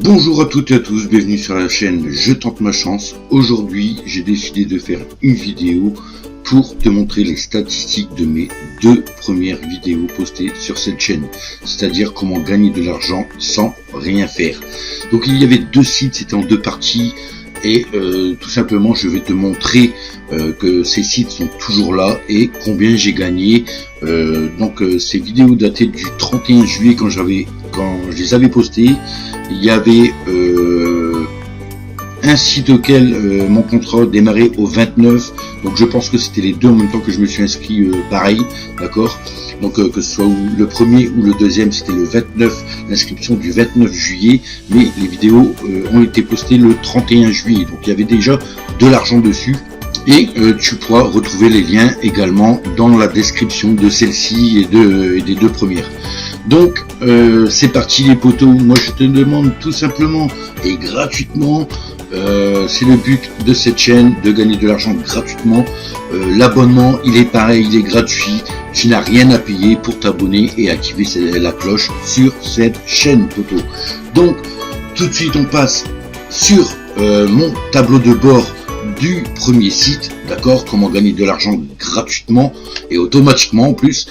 Bonjour à toutes et à tous, bienvenue sur la chaîne Je tente ma chance. Aujourd'hui, j'ai décidé de faire une vidéo pour te montrer les statistiques de mes deux premières vidéos postées sur cette chaîne, c'est-à-dire comment gagner de l'argent sans rien faire. Donc il y avait deux sites, c'était en deux parties et tout simplement je vais te montrer que ces sites sont toujours là et combien j'ai gagné. Ces vidéos dataient du 31 juillet quand je les avais postées. Il y avait un site auquel mon contrat démarrait au 29, donc je pense que c'était les deux en même temps que je me suis inscrit pareil, d'accord. Donc que ce soit le premier ou le deuxième, c'était le 29, l'inscription du 29 juillet, mais les vidéos ont été postées le 31 juillet, donc il y avait déjà de l'argent dessus. Et tu pourras retrouver les liens également dans la description de celle-ci et des deux premières. Donc c'est parti les potos, moi je te demande tout simplement et gratuitement, c'est le but de cette chaîne, de gagner de l'argent gratuitement. L'abonnement il est pareil, il est gratuit, tu n'as rien à payer pour t'abonner et activer la cloche sur cette chaîne potos. Donc tout de suite on passe sur mon tableau de bord du premier site, d'accord, comment gagner de l'argent gratuitement et automatiquement en plus.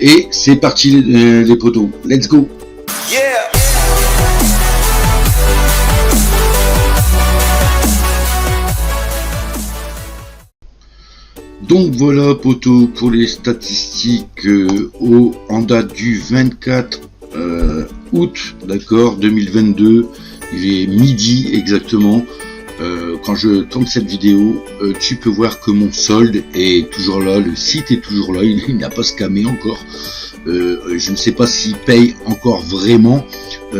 Et c'est parti les potos, let's go. Yeah. Donc voilà potos pour les statistiques en date du 24 août, d'accord, 2022, il est midi exactement. Quand je tourne cette vidéo, tu peux voir que mon solde est toujours là, le site est toujours là, il n'a pas scamé encore. Je ne sais pas s'il paye encore vraiment.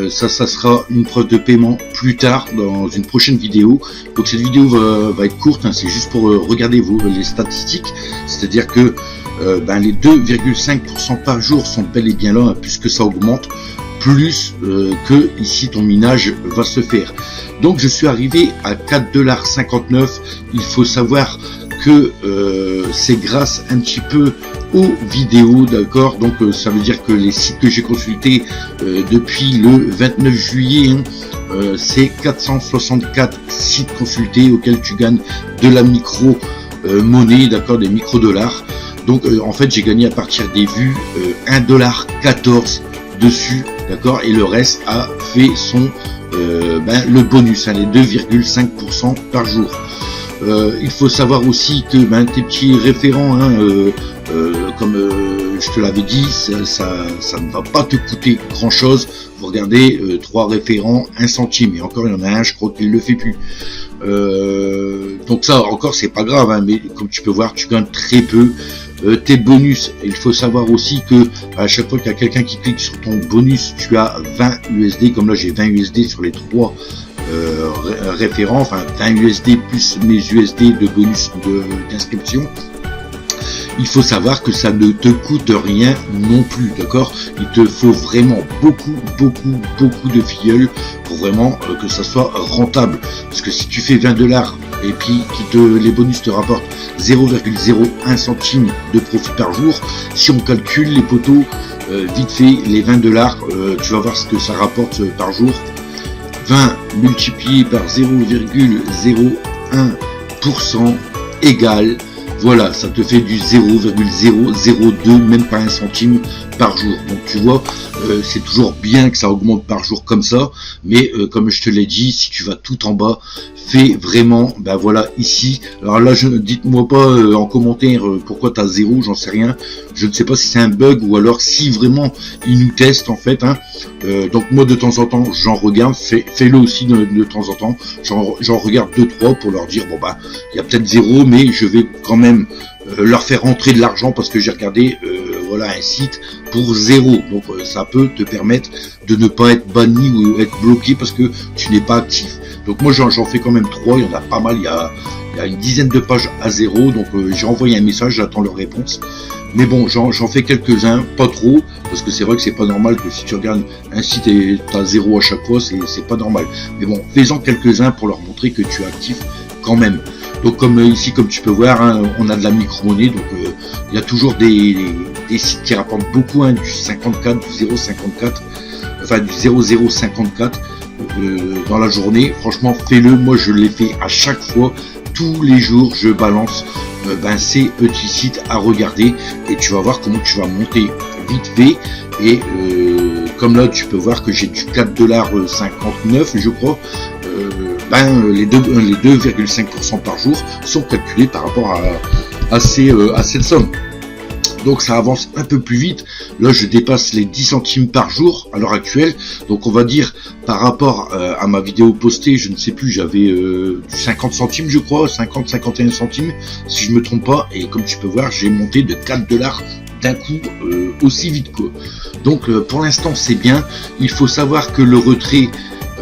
Ça sera une preuve de paiement plus tard dans une prochaine vidéo. Donc cette vidéo va être courte, hein, c'est juste pour regarder les statistiques. C'est-à-dire que les 2,5% par jour sont bel et bien là, hein, puisque ça augmente plus que ici ton minage va se faire. Donc je suis arrivé à 4,59 $. Il faut savoir que c'est grâce un petit peu aux vidéos, d'accord. Donc ça veut dire que les sites que j'ai consultés depuis le 29 juillet, c'est 464 sites consultés auxquels tu gagnes de la micro monnaie, d'accord, des micro dollars. Donc en fait j'ai gagné à partir des vues 1,14 $ dessus, d'accord, et le reste a fait son le bonus, hein, les 2,5% par jour. Il faut savoir aussi que tes petits référents, hein, comme je te l'avais dit, ça ne va pas te coûter grand chose. Vous regardez 3 référents 1 centime, et encore il y en a un, je crois qu'il le fait plus. Donc ça encore c'est pas grave, hein, mais comme tu peux voir tu gagnes très peu. Tes bonus, il faut savoir aussi que à chaque fois qu'il y a quelqu'un qui clique sur ton bonus, tu as 20 USD, comme là j'ai 20 USD sur les 3 référents, enfin 20 USD plus mes USD de bonus d'inscription. Il faut savoir que ça ne te coûte rien non plus, d'accord. Il te faut vraiment beaucoup de filleuls pour vraiment que ça soit rentable. Parce que si tu fais 20 $ et puis les bonus te rapportent 0,01 centime de profit par jour, si on calcule les potos, vite fait, les 20 $, tu vas voir ce que ça rapporte par jour. 20 multiplié par 0,01% égale, voilà, ça te fait du 0,002, même pas 1 centime par jour. Donc tu vois, c'est toujours bien que ça augmente par jour comme ça, mais comme je te l'ai dit, si tu vas tout en bas, fais vraiment, voilà, ici. Alors là, dites-moi pas en commentaire pourquoi tu as 0, j'en sais rien. Je ne sais pas si c'est un bug ou alors si vraiment ils nous testent en fait, hein. Donc moi de temps en temps j'en regarde, fais-le aussi de temps en temps, j'en regarde 2-3 pour leur dire il y a peut-être 0, mais je vais quand même leur faire rentrer de l'argent parce que j'ai regardé voilà un site pour 0. Donc ça peut te permettre de ne pas être banni ou être bloqué parce que tu n'es pas actif. Donc moi j'en fais quand même 3, il y en a pas mal, il y a une dizaine de pages à 0, donc j'ai envoyé un message, j'attends leur réponse. Mais bon, j'en fais quelques-uns, pas trop, parce que c'est vrai que c'est pas normal que si tu regardes un site et tu as 0 à chaque fois, c'est pas normal. Mais bon, fais-en quelques-uns pour leur montrer que tu es actif quand même. Donc comme ici, comme tu peux voir, hein, on a de la micro-monnaie, donc il y a toujours des sites qui rapportent beaucoup, hein, du 54, du 0,54, enfin du 0,054. dans la journée. Franchement, fais-le. Moi, je l'ai fait à chaque fois. Tous les jours, je balance ces petits sites à regarder et tu vas voir comment tu vas monter vite fait. Et comme là, tu peux voir que j'ai du 4,59 $, je crois. Les 2,5% par jour sont calculés par rapport à cette somme. Donc ça avance un peu plus vite. Là, je dépasse les 10 centimes par jour à l'heure actuelle. Donc on va dire par rapport à ma vidéo postée, je ne sais plus, j'avais 50 centimes je crois, 50-51 centimes si je me trompe pas. Et comme tu peux voir, j'ai monté de 4 $ d'un coup aussi vite quoi. Donc pour l'instant c'est bien. Il faut savoir que le retrait,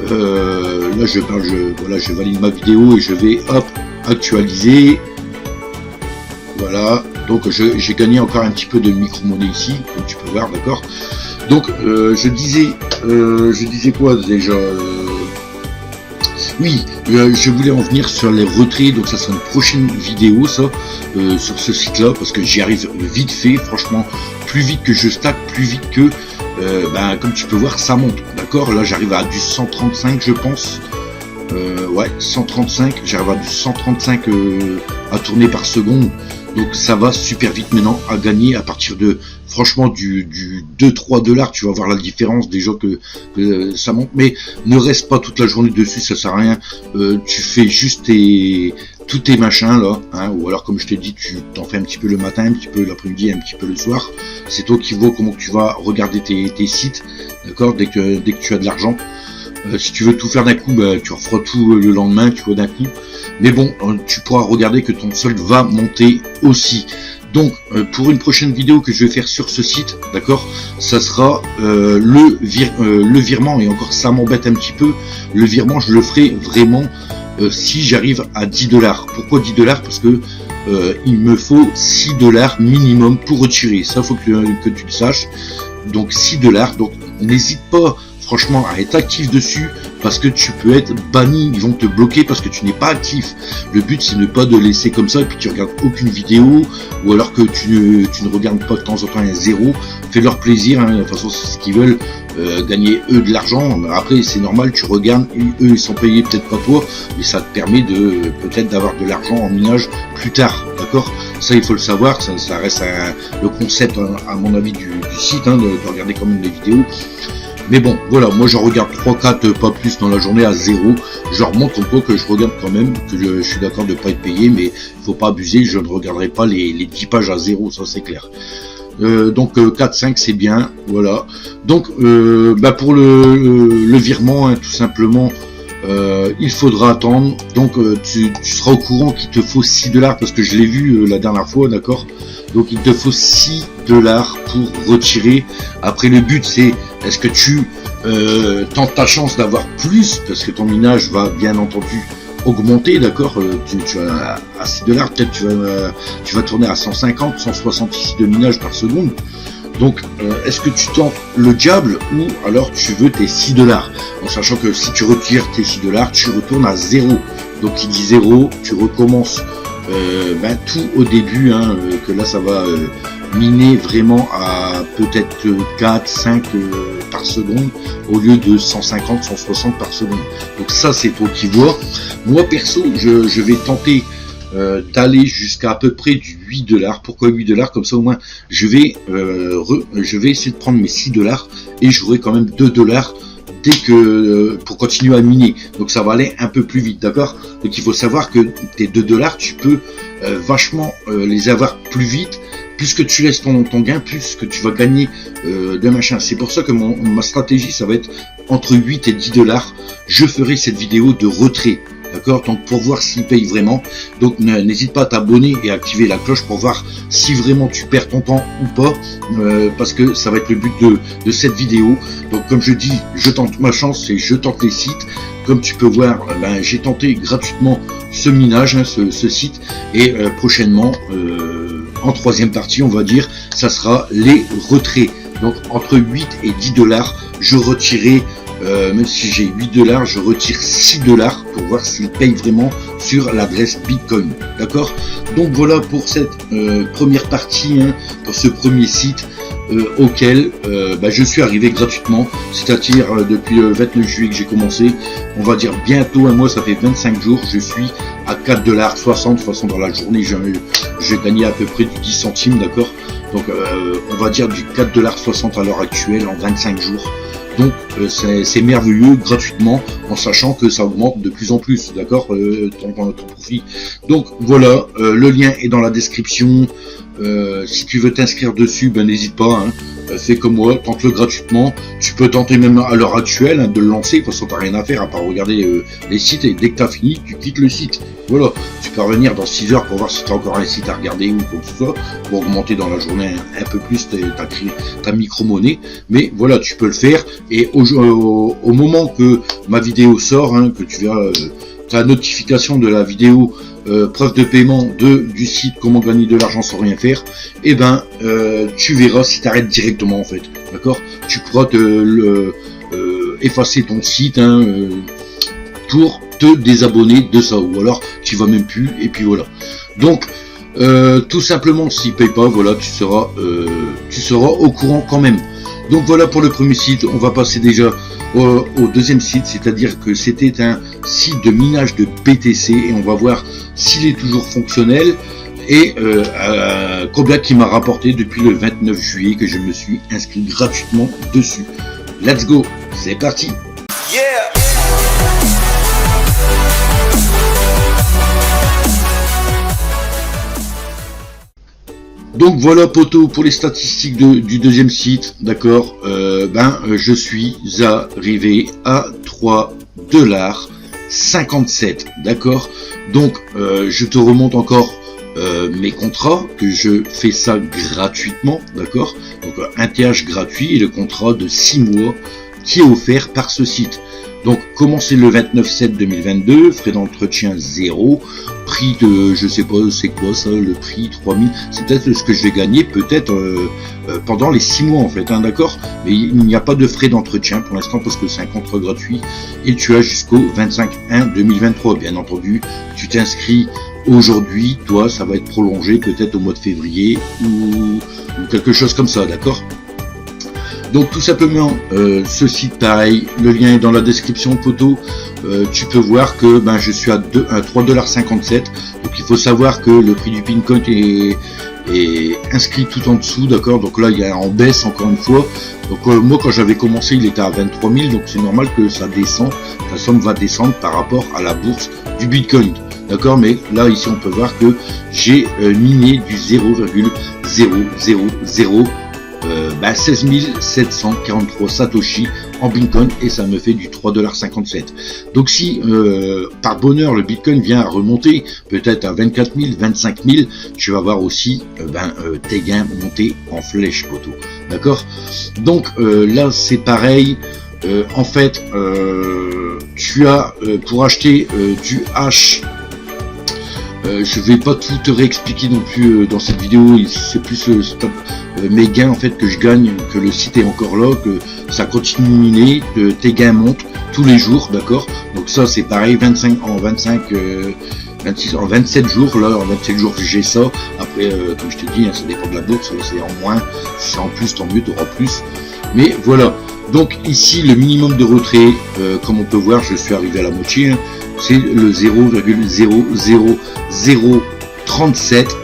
là je valide ma vidéo et je vais actualiser. Voilà. Donc j'ai gagné encore un petit peu de micro-monnaie ici, comme tu peux voir, d'accord. Donc je disais quoi déjà oui, je voulais en venir sur les retraits, donc ça sera une prochaine vidéo ça, sur ce site-là, parce que j'y arrive vite fait, franchement, plus vite que je stack, plus vite que, comme tu peux voir, ça monte, d'accord. Là j'arrive à du 135 je pense, ouais, 135, j'arrive à du 135 à tourner par seconde. Donc ça va super vite maintenant à gagner à partir de franchement du 2-3 $. Tu vas voir la différence déjà que ça monte, mais ne reste pas toute la journée dessus, ça sert à rien. Tu fais juste tous tes machins là, hein, ou alors comme je t'ai dit, tu t'en fais un petit peu le matin, un petit peu l'après-midi, un petit peu le soir. C'est toi qui vois comment tu vas regarder tes sites, d'accord, dès que tu as de l'argent. Si tu veux tout faire d'un coup, tu referas tout le lendemain, tu vois, d'un coup. Mais bon, tu pourras regarder que ton solde va monter aussi. Donc, pour une prochaine vidéo que je vais faire sur ce site, d'accord, ça sera le virement. Et encore, ça m'embête un petit peu. Le virement, je le ferai vraiment si j'arrive à 10 $. Pourquoi 10 $? Parce que il me faut 6 $ minimum pour retirer. Ça, faut que tu le saches. Donc 6 $. Donc, n'hésite pas franchement à être actif dessus, parce que tu peux être banni, ils vont te bloquer parce que tu n'es pas actif. Le but c'est ne pas de laisser comme ça et puis tu regardes aucune vidéo, ou alors que tu ne regardes pas de temps en temps un zéro. Fais leur plaisir, hein, de toute façon c'est ce qu'ils veulent, gagner eux de l'argent. Après c'est normal, tu regardes, eux ils sont payés, peut-être pas toi, mais ça te permet de peut-être d'avoir de l'argent en minage plus tard, d'accord. Ça il faut le savoir, ça reste le concept à mon avis du site, hein, de regarder quand même les vidéos. Mais bon, voilà, moi j'en regarde 3-4, pas plus dans la journée à 0. Je leur montre un peu que je regarde quand même, que je suis d'accord de ne pas être payé, mais il faut pas abuser, je ne regarderai pas les 10 pages à 0, ça c'est clair. Donc 4-5 c'est bien, voilà. Donc pour le virement, hein, tout simplement, il faudra attendre. Donc tu seras au courant qu'il te faut 6 $ parce que je l'ai vu la dernière fois, d'accord. Donc il te faut 6 $ pour retirer. Après le but c'est, est-ce que tu tentes ta chance d'avoir plus, parce que ton minage va bien entendu augmenter, d'accord. Tu vas à 6 $, peut-être tu vas tourner à 150, 160 ici de minage par seconde. Donc est-ce que tu tentes le diable ou alors tu veux tes 6 $, en sachant que si tu retires tes 6 $, tu retournes à 0. Donc il dit 0, tu recommences tout au début, hein, que là ça va miner vraiment à peut-être 4-5 par seconde au lieu de 150-160 par seconde. Donc ça c'est toi qui vois. Moi perso je vais tenter d'aller jusqu'à à peu près du 8 $. Pourquoi 8 $? Comme ça au moins je vais essayer de prendre mes 6 $ et j'aurai quand même 2 $ dès que pour continuer à miner. Donc ça va aller un peu plus vite, d'accord. Donc il faut savoir que tes 2 $, tu peux vachement les avoir plus vite. Plus que tu laisses ton gain, plus que tu vas gagner de machin. C'est pour ça que ma stratégie, ça va être entre 8 et 10 $. Je ferai cette vidéo de retrait, d'accord, donc pour voir s'il paye vraiment. Donc n'hésite pas à t'abonner et à activer la cloche pour voir si vraiment tu perds ton temps ou pas, parce que ça va être le but de cette vidéo. Donc comme je dis, je tente ma chance et je tente les sites. Comme tu peux voir, j'ai tenté gratuitement ce minage, hein, ce site, et prochainement, en troisième partie, on va dire, ça sera les retraits. Donc entre 8 et 10 $, je retirerai, même si j'ai 8 $, je retire 6 $ pour voir s'il paye vraiment sur l'adresse Bitcoin, d'accord. Donc voilà pour cette première partie, hein, pour ce premier site. auquel je suis arrivé gratuitement, c'est-à-dire depuis le 29 juillet que j'ai commencé, on va dire bientôt un mois, ça fait 25 jours, je suis à 4,60$. De toute façon, dans la journée, j'ai gagné à peu près du 10 centimes, d'accord. Donc on va dire du 4,60$ à l'heure actuelle en 25 jours. Donc c'est merveilleux, gratuitement, en sachant que ça augmente de plus en plus, d'accord, ton profit. Donc voilà, le lien est dans la description. Si tu veux t'inscrire dessus, n'hésite pas, fais comme moi, tente-le gratuitement. Tu peux tenter même à l'heure actuelle de le lancer, de toute façon t'as rien à faire à part regarder les sites, et dès que t'as fini, tu quittes le site. Voilà, tu peux revenir dans 6 heures pour voir si t'as encore un site à regarder ou quoi que ce soit, pour augmenter dans la journée un peu plus ta micro-monnaie. Mais voilà, tu peux le faire, et au moment que ma vidéo sort, que tu verras ta notification de la vidéo preuve de paiement du site comment gagner de l'argent sans rien faire, et tu verras si tu arrêtes directement en fait, d'accord. Tu pourras effacer ton site pour te désabonner de ça, ou alors tu vas même plus, et puis voilà. Donc tout simplement, s'il paye pas, voilà, tu seras au courant quand même. Donc voilà pour le premier site. On va passer déjà au deuxième site, c'est-à-dire que c'était un site de minage de BTC, et on va voir s'il est toujours fonctionnel et combien il m'a rapporté depuis le 29 juillet que je me suis inscrit gratuitement dessus. Let's go, c'est parti. Yeah. Donc voilà poteau pour les statistiques du deuxième site, d'accord. Je suis arrivé à 3,57$, d'accord. Donc je te remonte encore mes contrats, que je fais ça gratuitement, d'accord. Donc un TH gratuit et le contrat de 6 mois qui est offert par ce site. Donc commencez le 29/7/2022, frais d'entretien 0, prix de, je sais pas c'est quoi ça, le prix 3000, c'est peut-être ce que je vais gagner peut-être pendant les 6 mois en fait, d'accord. Mais il n'y a pas de frais d'entretien pour l'instant parce que c'est un contrat gratuit, et tu as jusqu'au 25/1/2023, bien entendu. Tu t'inscris aujourd'hui, toi ça va être prolongé peut-être au mois de février ou quelque chose comme ça, d'accord. Donc tout simplement, ce site pareil, le lien est dans la description poteau. Tu peux voir que je suis à 3,57$. Donc il faut savoir que le prix du Bitcoin est inscrit tout en dessous, d'accord. Donc là il y a en baisse encore une fois. Donc moi quand j'avais commencé il était à 23 000, donc c'est normal que ça descend, ta somme va descendre par rapport à la bourse du Bitcoin. D'accord, mais là ici on peut voir que j'ai miné du 0,000 16 743 Satoshi en Bitcoin, et ça me fait du 3,57$. Donc si par bonheur le Bitcoin vient à remonter peut-être à 24 000, 25 000, tu vas voir aussi tes gains monter en flèche poteau, d'accord. Donc là c'est pareil, en fait tu as pour acheter du hash. Je vais pas tout te réexpliquer non plus dans cette vidéo, c'est plus mes gains en fait que je gagne, que le site est encore là, que ça continue de miner, que tes gains montent tous les jours, d'accord. Donc ça c'est pareil, 26 en 27 jours, là en 27 jours j'ai ça. Après comme je te dis, ça dépend de la bourse, là c'est en moins, si c'est en plus tant mieux, tu auras plus. Mais voilà, donc ici le minimum de retrait, comme on peut voir, je suis arrivé à la moitié, c'est le 0,00037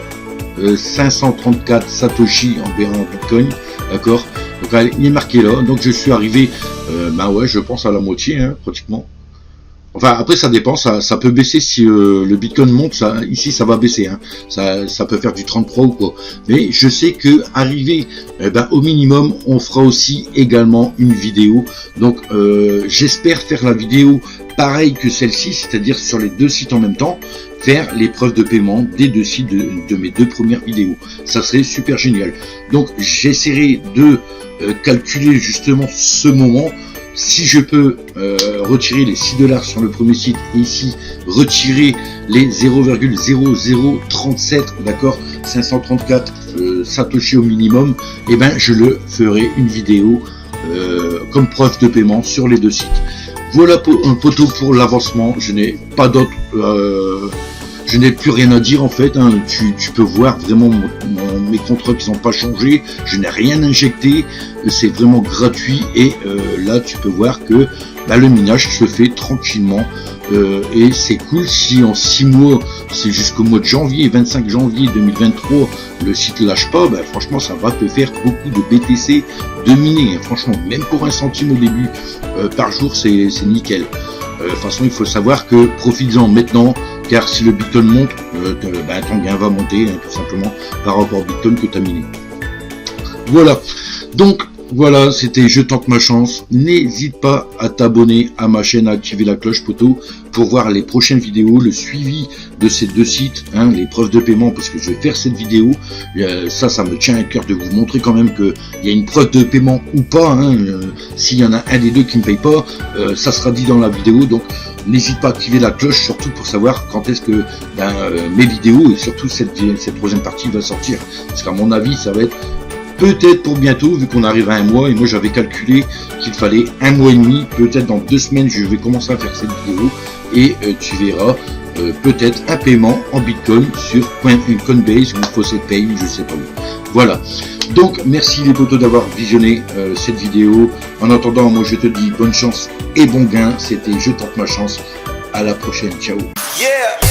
534 Satoshi en Bitcoin, d'accord. Donc il est marqué là, donc je suis arrivé je pense à la moitié, pratiquement. Enfin après ça dépend, ça peut baisser si le Bitcoin monte, ici ça va baisser, ça peut faire du 33 ou quoi. Mais je sais que arrivé au minimum, on fera aussi également une vidéo. Donc j'espère faire la vidéo pareil que celle-ci, c'est-à-dire sur les deux sites en même temps, faire les preuves de paiement des deux sites de mes deux premières vidéos. Ça serait super génial. Donc j'essaierai de calculer justement ce moment. Si je peux retirer les 6$ sur le premier site, et ici retirer les 0,0037, d'accord, 534 Satoshi au minimum, et je le ferai une vidéo comme preuve de paiement sur les deux sites. Voilà un poteau pour l'avancement. Je n'ai pas d'autre je n'ai plus rien à dire en fait, hein. Tu peux voir vraiment mes contrats qui n'ont pas changé, je n'ai rien injecté, c'est vraiment gratuit et là tu peux voir que le minage se fait tranquillement et c'est cool. Si en 6 mois, c'est jusqu'au mois de janvier, 25 janvier 2023, le site lâche pas, franchement ça va te faire beaucoup de BTC de miner, hein. Franchement, même pour 1 centime au début par jour, c'est nickel. De toute façon, il faut savoir que profites-en maintenant, car si le Bitcoin monte, ton gain va monter, hein, tout simplement, par rapport au Bitcoin que tu as miné. Voilà, donc voilà, c'était Je tente ma chance. N'hésite pas à t'abonner à ma chaîne, à activer la cloche poteau pour voir les prochaines vidéos, le suivi de ces 2 sites, hein, les preuves de paiement, parce que je vais faire cette vidéo. Ça me tient à cœur de vous montrer quand même qu'il y a une preuve de paiement ou pas. Hein, s'il y en a un des deux qui ne paye pas, ça sera dit dans la vidéo. Donc n'hésite pas à activer la cloche, surtout pour savoir quand est-ce que mes vidéos et surtout cette 3e partie va sortir. Parce qu'à mon avis, ça va être peut-être pour bientôt, vu qu'on arrive à 1 mois, et moi j'avais calculé qu'il fallait 1 mois et demi, peut-être dans 2 semaines je vais commencer à faire cette vidéo, et tu verras peut-être un paiement en Bitcoin sur Coinbase ou Faucet Pay, je sais pas où. Voilà, donc merci les potos d'avoir visionné cette vidéo. En attendant, moi je te dis bonne chance et bon gain, c'était Je tente ma chance, à la prochaine, ciao. Yeah.